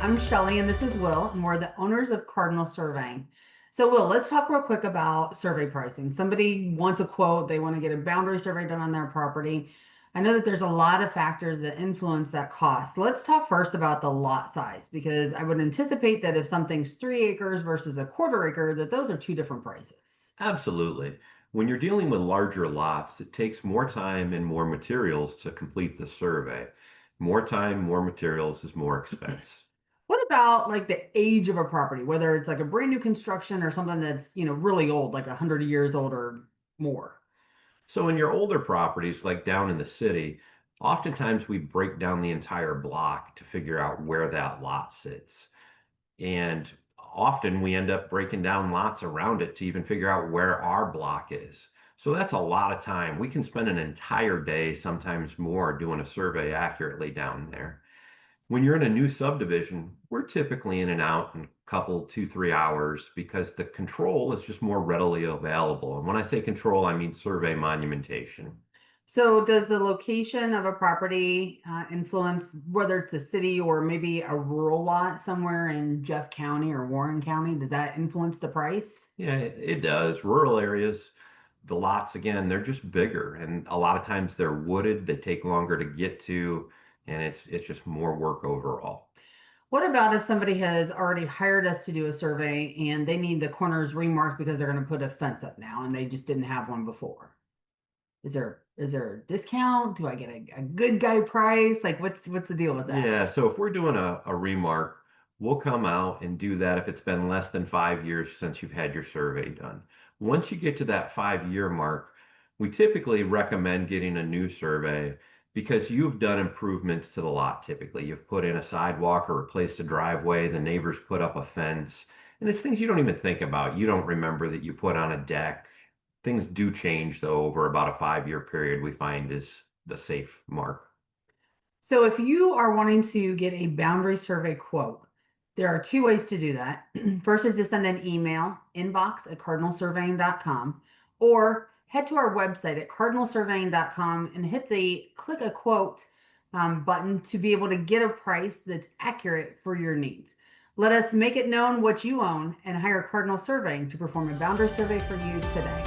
I'm Shelly and this is Will, and we're the owners of Cardinal Surveying. So, Will, let's talk real quick about survey pricing. Somebody wants a quote, they want to get a boundary survey done on their property. I know that there's a lot of factors that influence that cost. Let's talk first about the lot size because I would anticipate that if something's 3 acres versus a quarter acre, that those are two different prices. Absolutely. When you're dealing with larger lots, it takes more time and more materials to complete the survey. More time, more materials is more expense. What about like the age of a property, whether it's like a brand new construction or something that's, really old, like 100 years old or more? So in your older properties, like down in the city, oftentimes we break down the entire block to figure out where that lot sits. And often we end up breaking down lots around it to even figure out where our block is. So that's a lot of time. We can spend an entire day, sometimes more, doing a survey accurately down there. When you're in a new subdivision, we're typically in and out in a couple, 2, 3 hours because the control is just more readily available. And when I say control, I mean survey monumentation. So does the location of a property influence whether it's the city or maybe a rural lot somewhere in Jeff County or Warren County? Does that influence the price? Yeah, it does. Rural areas, the lots, again, they're just bigger. And a lot of times they're wooded, they take longer to get to, and it's just more work overall. What about if somebody has already hired us to do a survey and they need the corners remarked because they're going to put a fence up now and they just didn't have one before? Is there a discount? Do I get a good guy price? Like what's the deal with that? Yeah, so if we're doing a remark, we'll come out and do that if it's been less than 5 years since you've had your survey done. Once you get to that 5 year mark, we typically recommend getting a new survey because you've done improvements to the lot typically. You've put in a sidewalk or replaced a driveway, the neighbors put up a fence, and it's things you don't even think about. You don't remember that you put on a deck. Things do change though over about a 5 year period we find is the safe mark. So if you are wanting to get a boundary survey quote, there are two ways to do that. First is to send an email, inbox@cardinalsurveying.com, or head to our website at cardinalsurveying.com and hit the click a quote button to be able to get a price that's accurate for your needs. Let us make it known what you own and hire Cardinal Surveying to perform a boundary survey for you today.